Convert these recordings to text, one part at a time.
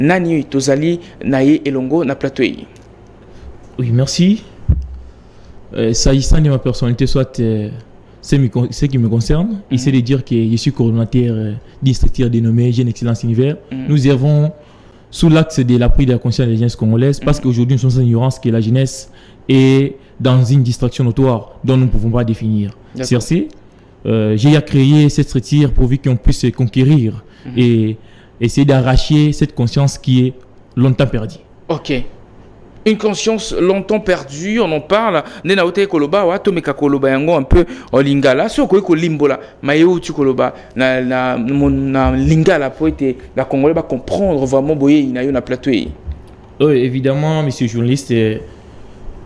Nani tozali naye elongo na plateau. Oui, merci. S'agissant de ma personnalité, soit ce qui me concerne, il c'est de dire que je suis coordonnateur d'une structure dénommée Jeune Excellence Univers. Nous œuvrons sous l'axe de l'appui de la conscience des jeunesse congolaises parce qu'aujourd'hui nous sommes en ignorance que la jeunesse est dans une distraction notoire dont nous ne pouvons pas définir. Certes, j'ai créé cette structure pourvu qu'on puisse se conquérir et essayer d'arracher cette conscience qui est longtemps perdue. Ok. Une conscience longtemps perdue, on en parle. Nena ote koloba wa tomeka koloba yango un peu en lingala. So ko limbola mayo tu koloba na lingala pour être la congolais va comprendre vraiment boye ina yo na plateau. Oui, évidemment, monsieur journaliste.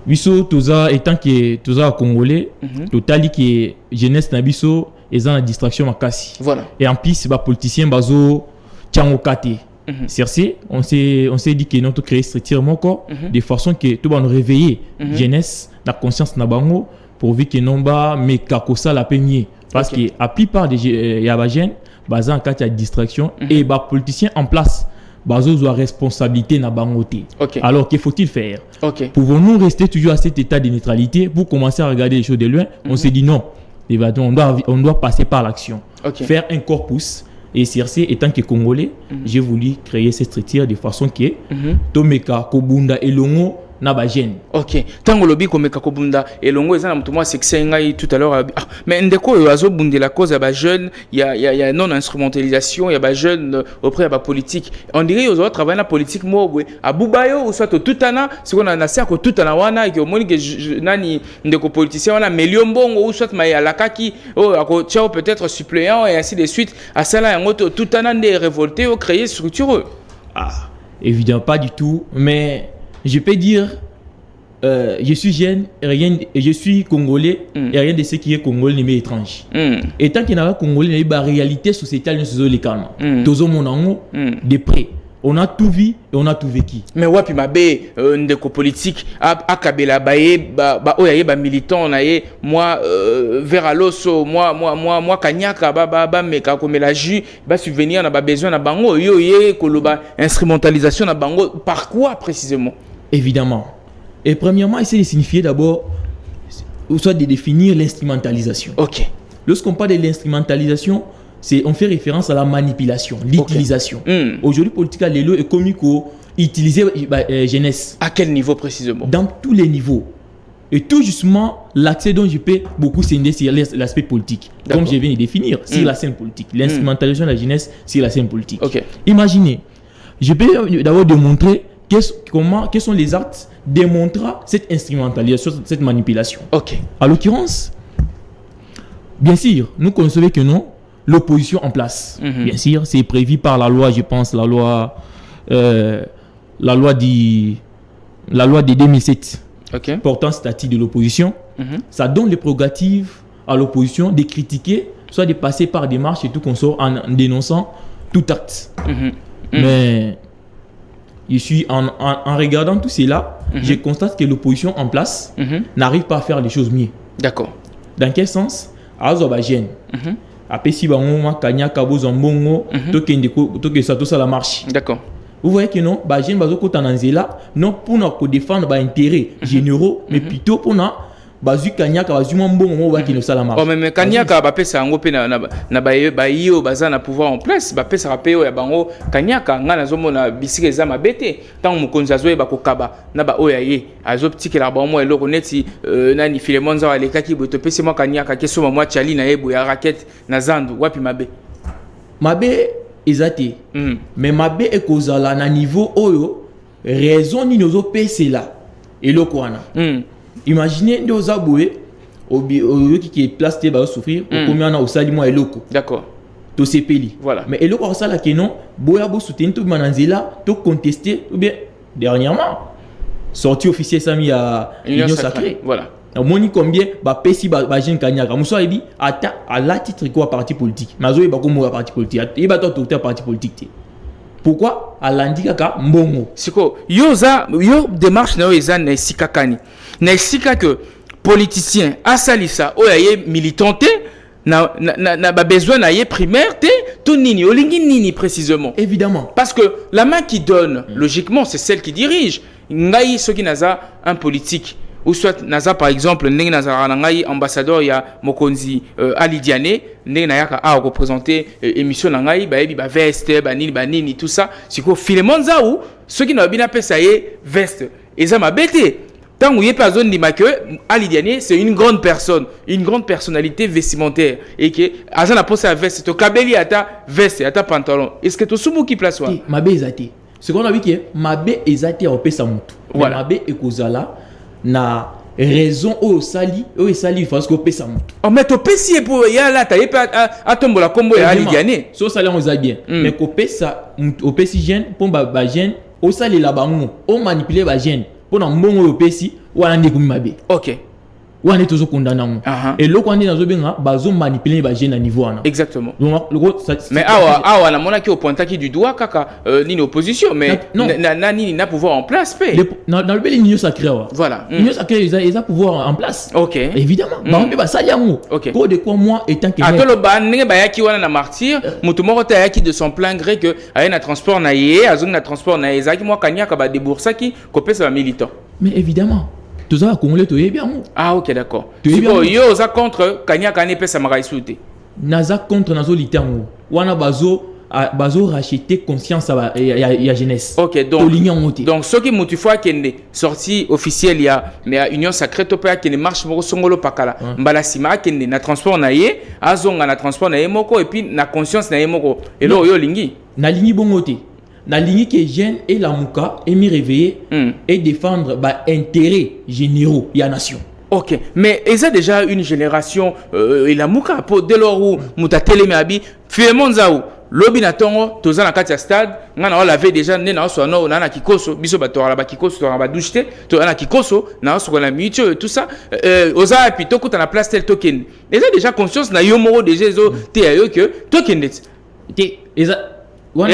Biso toza étant que toza congolais, totali que jeunesse na biso est en distraction makasi. Voilà. Et en plus ba politicien bazo Tchangokate. Certes, on s'est dit que notre créer structure moko de façon que tout va nous réveiller jeunesse, la conscience na bango pourvu que non ba mais kakosa la peigner parce que la plupart des yaba jeunes basant en cas de distraction et ba politicien en place bazo a responsabilité na bango té. Alors que faut-il faire? Pouvons-nous rester toujours à cet état de neutralité pour commencer à regarder les choses de loin? On s'est dit non. On doit passer par l'action. Faire un corpus. Et Circe, étant que Congolais, j'ai voulu créer cette structure de façon que Tomeka, Kobunda et Longo n'a pas gêne. Ok. Tant que lobby Komeka Kobunda et Longo, ils ont moi c'est que tout à l'heure. Mais ndeko oiseau bunde la cause à jeune, il y a non instrumentalisation, il y a jeune auprès de la politique. On dirait aux autres travailler la politique moi à Bubayo ou soit tutana, c'est qu'on a nassé que tutana wana et que au moins que nani ndeko politicien wana Meliombongo ou soit maïa lakaki oh ako tchao peut-être suppléant et ainsi de suite. À cela un autre tutana des révoltés au créer structureux. Évidemment pas du tout, mais je peux dire, je suis jeune, je suis congolais, et rien de ce qui est congolais n'est étrange. Et tant qu'il n'y a pas congolais, il y a une réalité sociétale dans les calmes. Tous mon de près. On a tout vu et on a tout vécu. Mais ouais, puis ma bé, ndeko politique, à Kabela baye, oyaye ba militant, naye, moi, vers l'osso, moi, Kanyaka, meka comme la jus, subvenir, n'a pas besoin, n'a bango, koloba, instrumentalisation, n'a bango, par quoi précisément? Évidemment. Et premièrement, essayer de signifier d'abord, ou soit de définir l'instrumentalisation. Lorsqu'on parle de l'instrumentalisation, on fait référence à la manipulation, l'utilisation. Aujourd'hui, politique à l'élo est commis utiliser jeunesse. À quel niveau précisément? Dans tous les niveaux. Et tout justement, l'accès dont je peux beaucoup scinder sur l'aspect politique. Comme je viens de définir, sur la scène politique. L'instrumentalisation de la jeunesse sur la scène politique. Imaginez, je peux d'abord démontrer quels sont les actes démontrant cette instrumentalisation, cette manipulation. À l'occurrence, bien sûr, nous concevons que non, l'opposition en place. Bien sûr, c'est prévu par la loi, je pense, la loi de 2007 portant statut de l'opposition. Ça donne les prérogatives à l'opposition de critiquer, soit de passer par des marches et tout qu'on sort en dénonçant tout acte. Mais je suis en regardant tout cela, je constate que l'opposition en place n'arrive pas à faire les choses mieux. Dans quel sens? Azobagène. Après si bango Kanyaka bozambongo toke ça tout ça la marche. Vous voyez que non, bagène bazo kotananzela non pour nous défendre ba intérêts généraux mais plutôt pour nous bazu Kanyaka bazu mbongo mo ba kino ça la marche. Mais Kanyaka ba pesa ngo pe na ba yo baza na pouvoir en place ba pesa rapeo ya bango Kanyaka ngana zomona bisike za mabete tant mokonzi azoye ba kokaba na ba oyaye azoptikela ba mo eloko neti nani Filemon za alekaki boto pese mo Kanyaka keso mo chali na yebo ya raquette na zandu wapi mabe ezate mais mabe ekozala na niveau oyo raison ni nozo pese là eloko wana. Imaginez deux aboués qui est placé pour souffrir au combien on a au salimo et loco. To sepeli. Mais eloko ça là que non, boya bo soutenir tout mananzela, to contester ou bien dernièrement sorti officiel Sami à Union Sacrée. On moni combien ba pesi ba jeune Kanyaka. Muso ebi ata à la titre quoi parti politique. Mazo e ba ko mo parti politique. E ba to parti politique. Pourquoi à l'andika mbongo? Siko yo démarche na yo ezana sikakani. Na sika que politicien asalisa oyaye militanté na besoin na yé primaire te to nini olingi nini précisément. Évidemment. Parce que la main qui donne, logiquement, c'est celle qui dirige. Ngai soki naza un politique ou soit naza par exemple ndenge naza ngai ambassadeur ya Mokonzi Ali Diané ndenge na yaka a représenter émission na ngai ba yebi ba veste ba nini tout ça siko Philemon Nzaou soki na bina pesa ye veste eza mabete. Tant où il pas zone que Ali Diané c'est une grande personne, une grande personnalité vestimentaire et que agent a posé à veste to kabeli ata veste ata pantalon. Est-ce que to sumu qui place wa? Mabe ezati. Ce qu'on a vu que mabe ezati a opesa mutu. Voilà. Mabe ekozala na raison au sali parce que opesa mutu. Oh mais to pesi pour ya la ta yepa atombola kombo ya Ali Diané. So sali on za bien. Mais ko pesa opesi jeune pour ba jeune au sali la bango, o manipuler ba jeune. Pour un bon opesi ou un des mabe. Ok. Ou un est toujours condamné. Et l'autre on est dans le bien, bazo manipuler les jeunes à niveau. Exactement. Donc mais ah la mona qui au pointaki du doigt kaka ni opposition mais ni n'a pouvoir en place paix. Dans le pays l'union sacrée. Voilà. L'union sacrée ils a pouvoir en place. Ok. Évidemment. Bah on peut pas ça yango. Ok. Pour de quoi moi étant que atolo ba ndenge ba yaki wana na martyr mutu moko ta yaki de son plein gré que aye na transport na yé azong na transport na ezaki moi kanyaka ba déboursaki kopesa ba militant. Mais évidemment. Tout ça, Congolais, tu es bien. Ah, ok, d'accord. Tu es bien. Yo, ça contre Kanya Kane pesa maraïsoute. Naza contre Nazo Litango. Wana bazo racheter conscience à la jeunesse. Ok, donc ce qui motive fois qu'il est sorti officiel il y a mais union sacrée topé qui ne marche moko songolo pakala. Mbala sima qui ne na transport na yé, azonga na transport na yé moko et puis na conscience na yé moko. Et là yo lingi. Na lingi bongote. Na ligne que jeune et la mouka et me réveiller et défendre bah intérêts généraux de la nation. Ok, mais ils ont déjà une génération et la mouka pour dès lors où muta téléméabi Philemon Nzaou lobi na tongo toza na kati ya stade ngana wala avait déjà né na so no na kikoso biso batora ba kikoso to ba douchete to na kikoso na so na mutuo tout ça oza et puis to kuta na place tel token. Ils ont déjà conscience na yo moro déjà zo te ayo que token net. Il y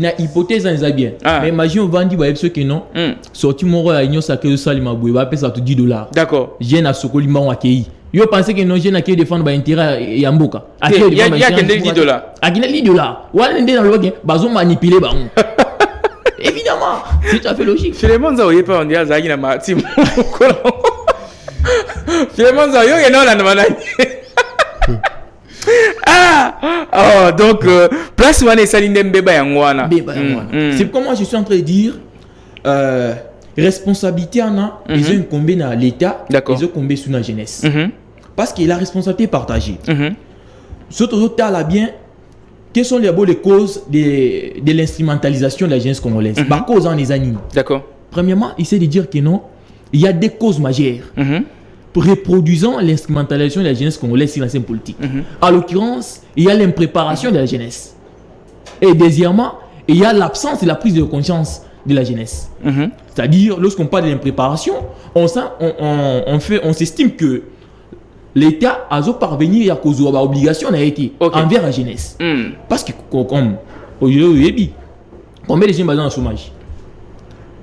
a hypothèse dans les biens. Mais imagine on va dire ceux qui non. Sorti mon roi à l'union sacrée de Salima Boué va payer ça $10. D'accord. J'ai na Sokolima on accueilli. Yo pensez que non j'ai na qui défendre ba intérêt ya mboka. Il y a $10. A Guinée $10. Wala ndé dans le gain bazo manipuler ba on. Évidemment, c'est tout à fait logique. Philemon Nzaou yé pas on dit azaki na mati. Philemon Nzaou yo non la demande. Ah, donc place wana esalinde mbeba yangwana. C'est comme moi je suis en train de dire responsabilité en a ils ont incombé dans l'état, ils ont incombé sur la jeunesse. Parce que la responsabilité est partagée. Surtout là bien quelles sont les causes de l'instrumentalisation de la jeunesse congolaise. Par cause en les années. D'accord. Premièrement, il s'agit de dire que non, il y a des causes majeures. Reproduisant l'instrumentalisation de la jeunesse congolaise sur la scène politique. En l'occurrence, il y a l'impréparation de la jeunesse. Et deuxièmement, il y a l'absence de la prise de conscience de la jeunesse. C'est-à-dire, lorsqu'on parle de l'impréparation, on s'estime que l'État a parvenu à cause de l'obligation envers la jeunesse. Parce que, comme aujourd'hui, combien de jeunes basés dans le chômage?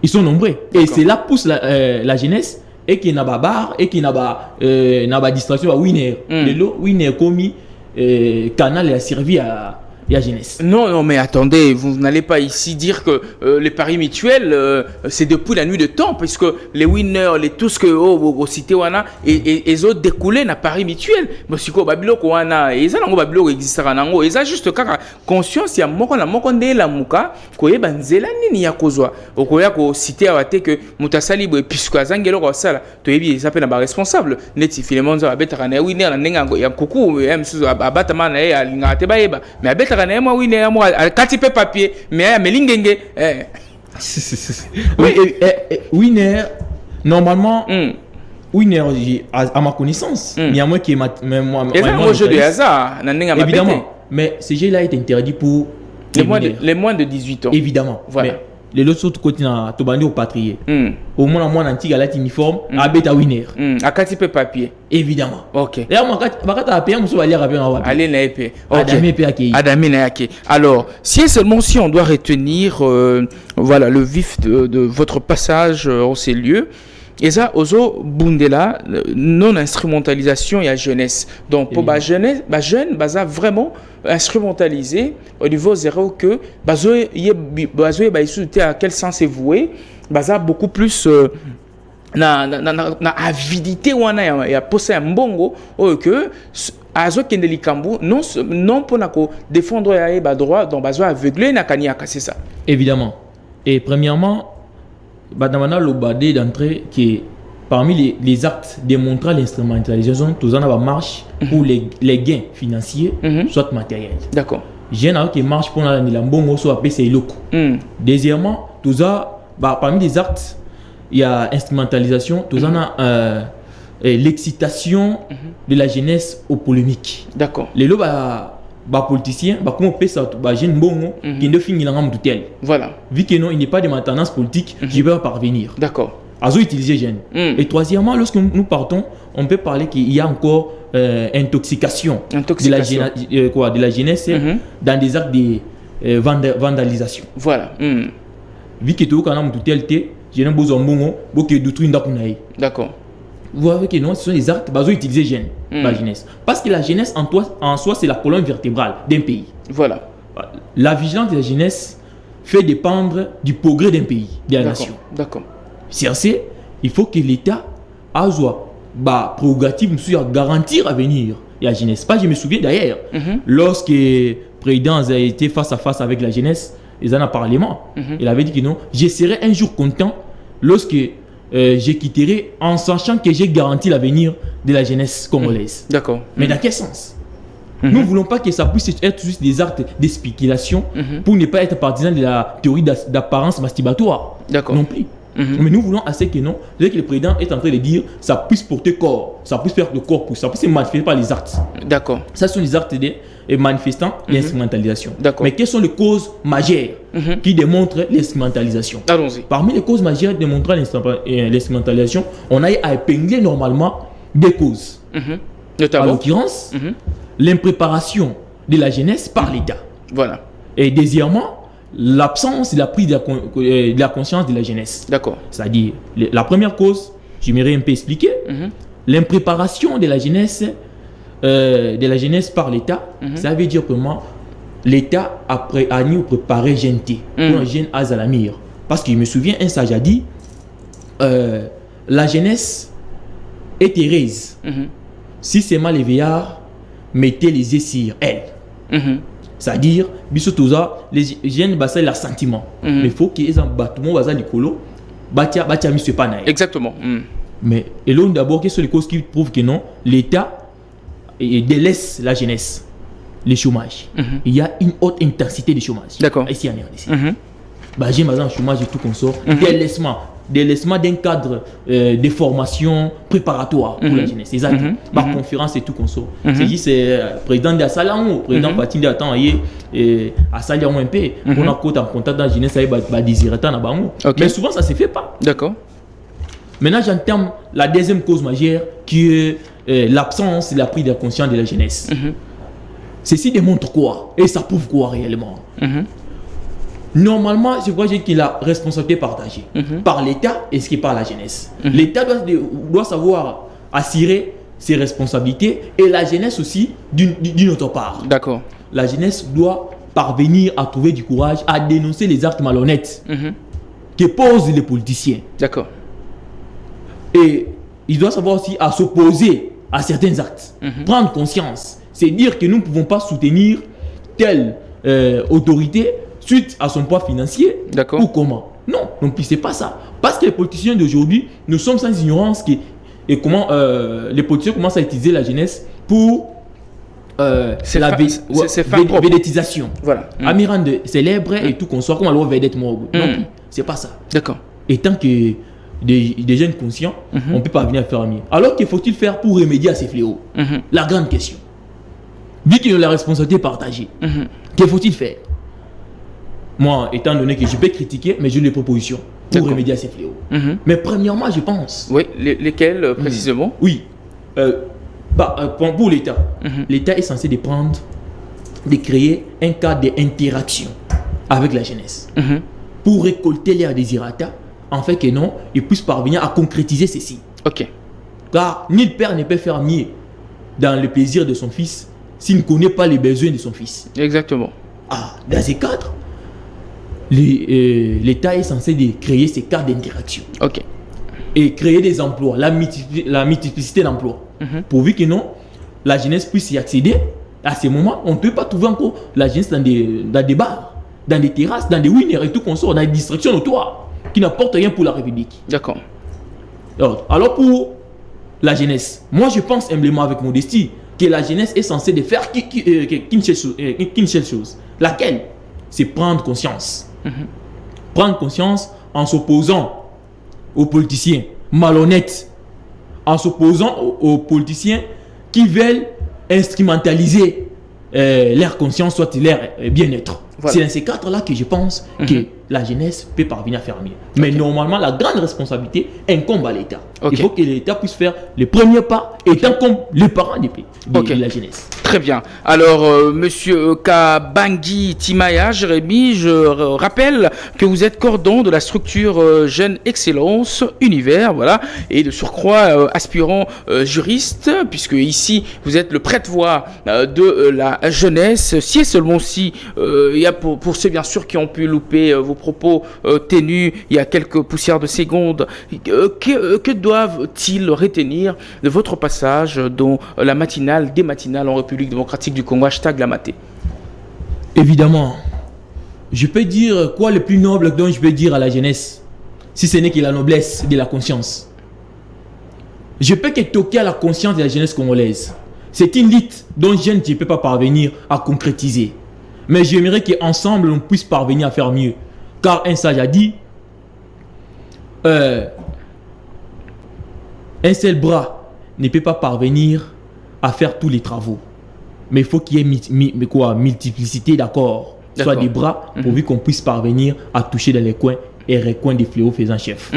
Ils sont nombreux. Et cela pousse la jeunesse et qui n'a pas bar et qui n'a pas distraction à winner. Le winner commis canal a servi à la jeunesse. Non, mais attendez, vous n'allez pas ici dire que les paris mutuels, c'est depuis la nuit de temps, puisque les winners, tout ce que vous citez, et les autres découlés na paris mutuel. Mais si vous avez wana, et ça n'a pas existé nango, et ça juste quand conscience il y a moko na moko nde la muka, ko yeba nzela nini ya kozwa. Okoya ko citer awate que mutasali bo puisque azangelo ko sala, to yebi ça peut na ba responsable. Neti Philemon Nzaou abetaka na winner na ndenga ya kuku, ya msuzo abatama na ya linga te ba yeba. Mais abetaka na moi winner moi kati pe papier mais melingenge winner normalement winner à ma connaissance il y a moi qui est moi jeu de hasard évidemment mais ce jeu là est interdit pour les moins de 18 ans évidemment voilà. Mais les autres côtés na to bandi au patrier au moins moi anti galat uniforme à beta winner à kati pe papier évidemment. Ok. Et moi bakata a payé muso ali rapper na wapi. Allez na épée. Adami na yake. Alors, si on doit retenir voilà le vif de votre passage en ces lieux, Et ça, ozo bundela non instrumentalisation et à jeunesse. Donc pour la jeunesse, la jeune, baza vraiment instrumentalisé au niveau zéro que bazo à quel sens est voué, baza beaucoup plus na avidité wana ya poser un bongo ou que azo kendeli kambu non pour nako défendre ya ba droit donc bazo aveuglé na kaniaka, c'est ça. Évidemment. Et premièrement, Badamana l'obadé d'entrée qui est parmi les actes démontrant l'instrumentalisation, tout ça va marche pour les gains financiers, soit matériels. D'accord. J'ai un qui marche pour la bongo soit PC loco. Deuxièmement, tout ça, parmi les actes, il y a instrumentalisation, tout ça l'excitation de la jeunesse aux polémiques. D'accord. Les lots politiciens, comment on peut ça, jeune bongo qui ne finit l'engagement tout tel. Voilà. Vu que non, il n'est pas de ma tendance politique, je vais parvenir. D'accord. Azo utiliser jeune. Et troisièmement, lorsque nous partons, on peut parler qu'il y a encore intoxication de la jeunesse dans des actes de vandalisation. Voilà. Vu que tout quand tout tel té, je n'ai besoin de bongo, beaucoup de trucs d'akunaï. D'accord. Vous voyez que non, ce sont des actes bazo utiliser jeune, la jeunesse. Parce que la jeunesse en soi, c'est la colonne vertébrale d'un pays. Voilà. La vigilance de la jeunesse fait dépendre du progrès d'un pays, de la nation. D'accord. C'est il faut que l'État a prérogative à garantir à venir la jeunesse. Je me souviens d'ailleurs, lorsque le président a été face à face avec la jeunesse, ils en ont parlé, il avait dit que non, je serai un jour content lorsque je quitterai en sachant que j'ai garanti l'avenir de la jeunesse congolaise. D'accord. Mais dans quel sens? Nous ne voulons pas que ça puisse être juste des actes de spéculation pour ne pas être partisan de la théorie d'apparence masturbatoire. D'accord. Non plus. Mais nous voulons assez que non, dès que le président est en train de dire ça puisse porter corps, ça puisse faire le corps, ça puisse se manifester par les actes. D'accord. Ça sont les actes de manifestants l'instrumentalisation. D'accord. Mais quelles sont les causes majeures qui démontrent l'instrumentalisation? Allons-y. Parmi les causes majeures démontrant l'instrumentalisation, on a à épingler normalement des causes. Notamment. En l'occurrence, l'impréparation de la jeunesse par l'État. Voilà. Et deuxièmement, l'absence de la prise de la conscience de la jeunesse. D'accord. C'est-à-dire, la première cause, j'aimerais un peu expliquer, l'impréparation de la jeunesse par l'État, ça veut dire comment l'État a préparé jeune pour un jeune Azalamir. Parce que je me souviens, un sage a dit, la jeunesse est Thérèse. Si c'est mal les veillards, mettez les yeux sur elle. C'est-à-dire, les jeunes basent leur sentiment. Mais il faut qu'ils aient un bâtiment basé l'écolo, bâtir monsieur Panaï. Exactement. Mais et l'autre d'abord, quelles sont les causes qui prouvent que non, l'État délaisse la jeunesse, le chômage. Il y a une haute intensité de chômage. D'accord. Ici en RDC. J'ai un chômage et tout consort. Délaissement d'un cadre de formation préparatoire pour la jeunesse. C'est ça. Par conférence et tout consort. C'est juste le président de Assalam, président Fatine de Atan, Assalam un peu, on a côté en contact dans la jeunesse, il désirer tant à mais souvent ça ne se fait pas. D'accord. Maintenant, j'entends la deuxième cause majeure qui est l'absence de la prise de conscience de la jeunesse. Ceci démontre quoi? Et ça prouve quoi réellement? Normalement, je crois qu'il y a la responsabilité partagée par l'État et ce qui est par la jeunesse. L'État doit savoir assurer ses responsabilités et la jeunesse aussi d'une autre part. D'accord. La jeunesse doit parvenir à trouver du courage à dénoncer les actes malhonnêtes que posent les politiciens. D'accord. Et il doit savoir aussi à s'opposer à certains actes. Prendre conscience. C'est dire que nous ne pouvons pas soutenir telle autorité suite à son poids financier ou comment. Non, non plus c'est pas ça. Parce que les politiciens d'aujourd'hui, nous sommes sans ignorance et comment les politiciens commencent à utiliser la jeunesse pour la védétisation. Voilà. Amiran de célèbre et tout qu'on soit comme alors vedette mort. Non plus, c'est pas ça. D'accord. Et tant que des jeunes conscients, on peut pas venir faire mieux. Alors qu'il faut-il faire pour remédier à ces fléaux? La grande question. Vu qu'il y a la responsabilité partagée, que faut-il faire? Moi, étant donné que je peux critiquer, mais j'ai des propositions pour remédier à ces fléaux. Mais premièrement, je pense... Oui, lesquelles précisément? Oui. Pour l'État, l'État est censé de créer un cadre d'interaction avec la jeunesse pour récolter leurs désirata en fait que non, il puisse parvenir à concrétiser ceci. Ok. Car nul père ne peut faire mieux dans le plaisir de son fils s'il ne connaît pas les besoins de son fils. Exactement. Dans ces cadres, l'État est censé créer ces cadres d'interaction. Ok. Et créer des emplois, la multiplicité d'emplois. Pourvu que non, la jeunesse puisse y accéder. À ces moments, on ne peut pas trouver encore la jeunesse dans des bars, dans des terrasses, dans des winners et tout qu'on sort, dans des distractions notoires qui n'apportent rien pour la République. D'accord. Alors pour la jeunesse, moi je pense humblement avec modestie que la jeunesse est censée de faire qu'une seule chose. Laquelle? C'est prendre conscience. Prendre conscience en s'opposant aux politiciens malhonnêtes, en s'opposant aux politiciens qui veulent instrumentaliser leur conscience, soit leur bien-être. Voilà. C'est dans ces cadres-là que je pense que la jeunesse peut parvenir à faire mieux. Mais normalement, la grande responsabilité incombe à l'État. Il faut que l'État puisse faire les premiers pas, étant comme les parents de la jeunesse. Très bien. Alors, monsieur Kabangi Timaya, Jérémy, je rappelle que vous êtes cordon de la structure Jeune Excellence Univers, voilà, et de surcroît aspirant juriste, puisque ici, vous êtes le prête-voix de la jeunesse. Si et seulement si, il y a pour ceux bien sûr qui ont pu louper vos propos tenus il y a quelques poussières de secondes, que doivent-ils retenir de votre passage dans la matinale des matinales en République démocratique du Congo, #Lamaté? Évidemment, je peux dire quoi le plus noble dont je peux dire à la jeunesse, si ce n'est que la noblesse de la conscience. Je peux que toquer à la conscience de la jeunesse congolaise. C'est une lutte dont je ne peux pas parvenir à concrétiser. Mais j'aimerais qu'ensemble, on puisse parvenir à faire mieux. Car un sage a dit, un seul bras ne peut pas parvenir à faire tous les travaux. Mais il faut qu'il y ait multiplicité d'accords, soit des bras, pourvu qu'on puisse parvenir à toucher dans les coins et recoins des fléaux faisant chef.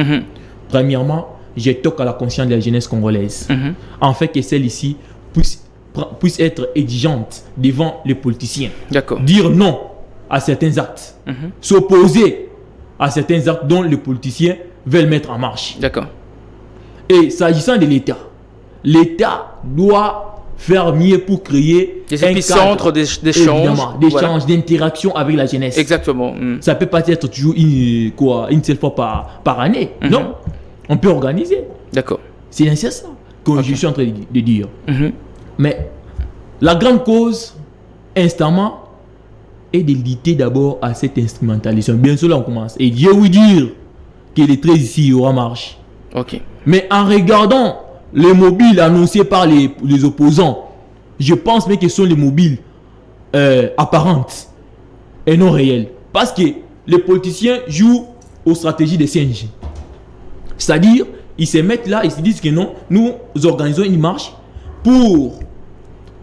Premièrement, je toque à la conscience de la jeunesse congolaise. En fait, que celle-ci puisse être exigeante devant les politiciens. Dire non à certains actes. S'opposer à certains actes dont les politiciens veulent mettre en marche. Et s'agissant de l'État, l'État doit faire mieux pour créer des épicentres d'échange, d'interaction avec la jeunesse. Exactement. Ça peut pas être toujours une seule fois par année. Non, on peut organiser. C'est ça que je suis en train de dire. Mais la grande cause, instamment, est de lutter d'abord à cette instrumentalisation. Bien sûr, là on commence. Et Dieu vous dire que les 13 ici, il y aura marche. Mais en regardant les mobiles annoncés par les opposants, je pense même que ce sont les mobiles apparentes et non réelles. Parce que les politiciens jouent aux stratégies des singes. C'est-à-dire, ils se mettent là, ils se disent que non, nous organisons une marche pour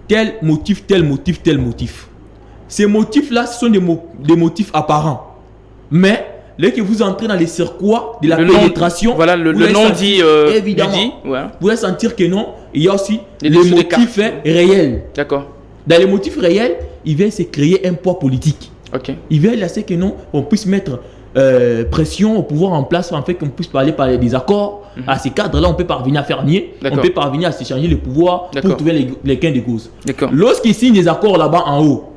tel motif, tel motif, tel motif. Ces motifs-là, ce sont des motifs apparents. Mais dès que vous entrez dans les circuits de la pénétration, voilà, le nom dit, évidemment, vous allez sentir que non, il y a aussi les motifs réels. Dans les motifs réels, il va se créer un poids politique. Il va laisser que non, on puisse mettre pression au pouvoir en place, en fait qu'on puisse parler par des accords. À ces cadres-là, on peut parvenir à faire mieux. On peut parvenir à s'échanger le pouvoir pour trouver les gains de cause. Lorsqu'ils signent des accords là-bas en haut,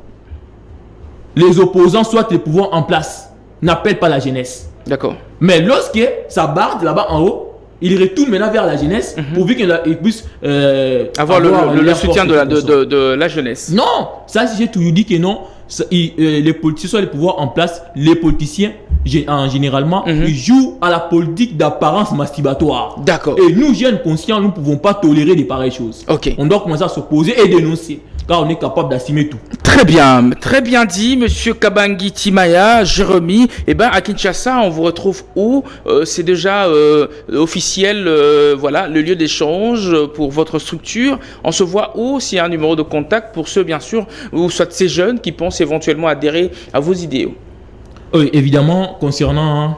les opposants, soit les pouvoirs en place, n'appellent pas la jeunesse. Mais lorsque ça barde là-bas en haut, il retourne maintenant vers la jeunesse pourvu qu'ils puissent avoir le soutien de la jeunesse. Non, ça j'ai toujours dit que non. Les politiciens, soit les pouvoirs en place, les politiciens généralement, ils jouent à la politique d'apparence masturbatoire. Et nous, jeunes conscients, nous ne pouvons pas tolérer de pareilles choses. On doit commencer à s'opposer et dénoncer, car on est capable d'assumer tout. Très bien dit, monsieur Kabangi Timaya, Jérémy. À Kinshasa, on vous retrouve où? C'est déjà officiel, voilà, le lieu d'échange pour votre structure. On se voit où? S'il y a un numéro de contact pour ceux, bien sûr, ou soit ces jeunes qui pensent éventuellement adhérer à vos idéaux. Oui, évidemment, concernant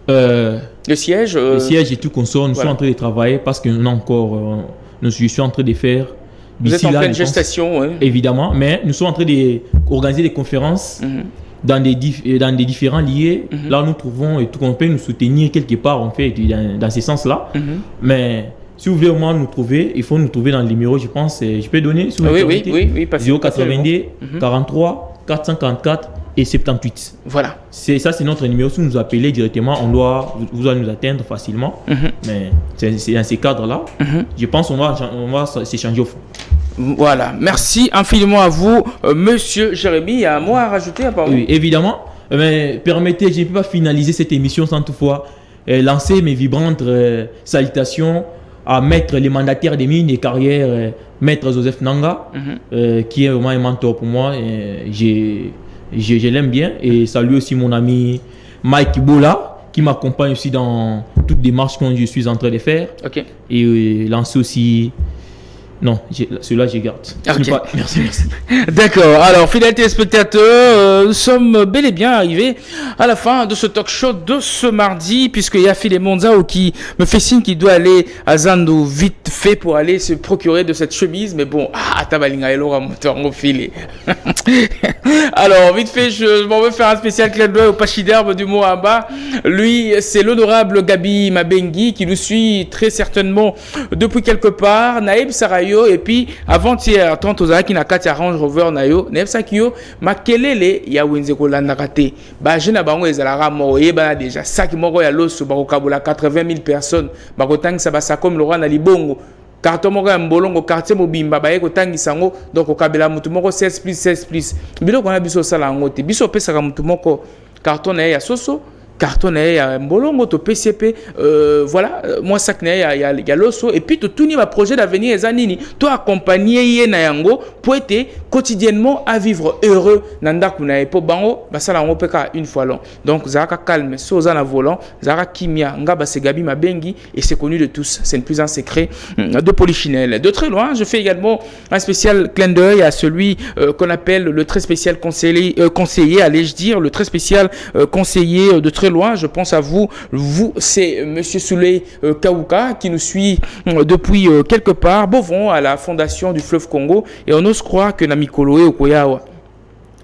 le siège et tout consort, nous sommes en train de travailler parce que nous encore, je suis en train de faire. Vous êtes en pleine gestation, évidemment, mais nous sommes en train d'organiser des conférences dans des différents liés. Là, nous trouvons et tout qu'on peut nous soutenir quelque part, en fait, dans ce sens-là. Mais si vous voulez au moins nous trouver, il faut nous trouver dans le numéro, je pense, je peux donner sur oui, 082 43 444 et 78. Voilà. C'est notre numéro. Si vous nous appelez directement, vous allez nous atteindre facilement. Mais c'est dans ces cadres-là. Je pense qu'on va s'échanger au fond. Voilà. Merci infiniment à vous, Monsieur Jérémy. Il y a un mot à rajouter à part Oui, évidemment. Mais permettez, je ne peux pas finaliser cette émission sans toutefois lancer mes vibrantes salutations à Maître les mandataires des mines et carrières, Maître Joseph Nanga, qui est vraiment un mentor pour moi. Je l'aime bien. Et salut aussi mon ami Mike Bola, qui m'accompagne aussi dans toute démarche que je suis en train de faire. Ok. Et lancer aussi... Non, celui-là, je garde. Okay. Merci. D'accord. Alors, fidèles téléspectateurs, nous sommes bel et bien arrivés à la fin de ce talk show de ce mardi, puisqu'il y a Philémon Nzao qui me fait signe qu'il doit aller à Zando vite fait pour aller se procurer de cette chemise. Mais bon, alors, vite fait, je m'en veux faire un spécial clin d'œil au pachyderme du Mohamba. Lui, c'est l'honorable Gabi Mabengi qui nous suit très certainement depuis quelque part. Naïb Sarayo. Et puis avant-hier, tant aux qui na kati Range Rover na yo, nebsakio makelele ya wenze ko landaka te. Ba jeune bango ezalaka mo yeba déjà saki moko ya loso ba ko kabula 80 000 personnes ba ko tangisa ba sa comme le roi na libongo. Carton moko ya mbolongo quartier mobimba ba ye ko tangisa ngo donc ko kabela mutu moko 16+16+. Biloko na biso sala ngo te. Biso pesa ka mutu moko carton na ya soso. Carton ya mbolongo to PCP voilà moi ça que ya loso et puis tout ni ma projet d'avenir ezanini to accompagner ye na yango pour être quotidiennement à vivre heureux nanda kuna e po bango basala ngo peka une fois long donc zaka calme soza na volant zaka kimia ngaba se Gabi Mabengi et c'est connu de tous, c'est plus un secret de Polichinelle. De très loin, je fais également un spécial clin d'œil à celui qu'on appelle le très spécial conseiller, allais-je dire, le très spécial conseiller de très loin, je pense à vous, c'est Monsieur Souley Kaouka qui nous suit depuis quelque part, Bovon, à la fondation du fleuve Congo, et on ose croire que Namikoloé Okoyawa.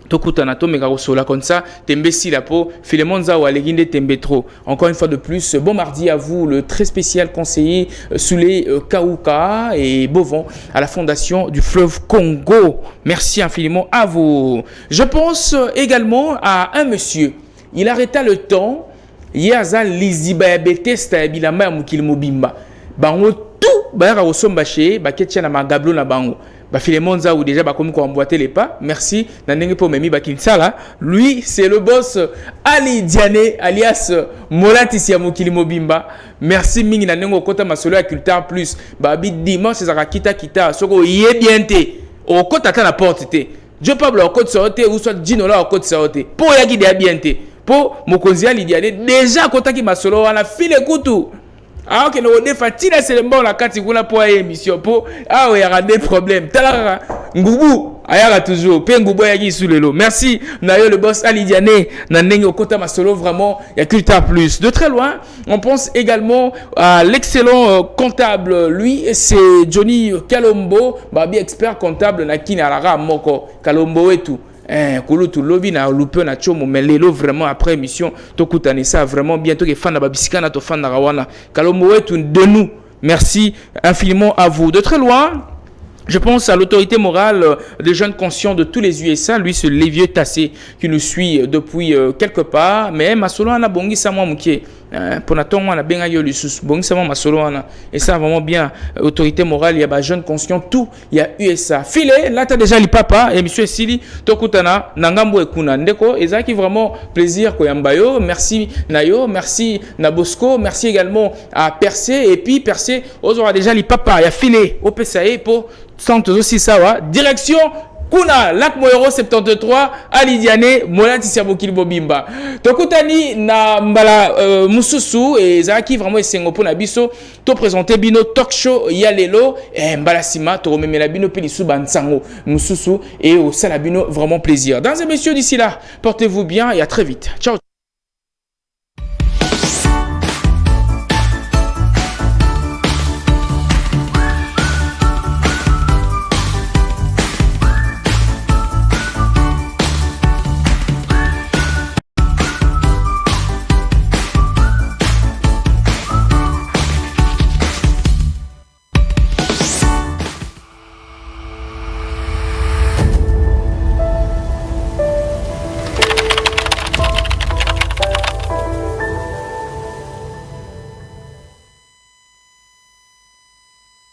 Tokutana to mega sola comme ça, tembe si la peau, Philémon Nzao aleginde tembe trop. Encore une fois de plus, bon mardi à vous, le très spécial conseiller Souley Kaouka et Bovon à la fondation du fleuve Congo. Merci infiniment à vous. Je pense également à un monsieur. Il arrêta le temps. Yaza liziba betesta bilamba ya mukili mobimba. Bango tout ba osomba chez ba ketia na magablo na bango. Ba Philémon Nzao déjà ba comme ko emboîter les pas. Merci na ndenge po memi ba kinsala. Lui c'est le boss Ali Diané alias Molatisi ya mukili mobimba. Merci mingi na ndenge okota masolo ya culture plus. Ba bi dimanche za kita soko yebiente. Okota ta na porte te. Dieu Pablo okota sorte ou soit Ginola okota sorte. Po ya ki de biente. Po mokonzi Ali Diané déjà kotaki masolo wana file kutu. Alors que nous défatine c'est le bon la kati kuna po émission po ah il y a des problèmes. Tala ngubu ayara toujours pe ngubu ya ki sous le lot. Merci nayo le boss Ali Diané na ndenge okota masolo vraiment il y a culture plus. De très loin, on pense également à l'excellent comptable, lui c'est Johnny Kalombo, babi expert comptable na kinara moko Kalombo et tout. Kulutu lobby na loupé na chomo mais lelo vraiment après émission to kutani ça vraiment bientôt que fan na babisika na to fan na rawana Kalombo wetu de nous. Merci infiniment à vous. De très loin, je pense à l'autorité morale des jeunes conscients de tous les USA. Lui, c'est les vieux tassé qui nous suit depuis quelque part. Mais masolo ana bongi sa moi mukie. Pour natongo ana benga yo lusus bongi sa moi masolo ana. Et ça vraiment bien. Autorité morale, il y a ba jeunes conscients tout. Il y a USA. Filé, là t'as déjà le papa et monsieur Sili tokutana nangambo ekuna ndeko. Ezaki vraiment plaisir ko yambayo. Merci Nayo, merci Nabosco, merci également à Percé et puis Percé aura déjà le papa. Il y a filé au PSAE pour centre aussi sawa direction kuna lac Moero 73 Ali Diané Molatisi ya mokili mobimba tokutani na mbala mususu et zaki vraiment esengo pona biso to présenter bino talk show ya lelo mbala sima to rememela bino pe lisu bansango mususu et au salabino vraiment plaisir dans et messieurs d'ici là portez-vous bien et à très vite ciao.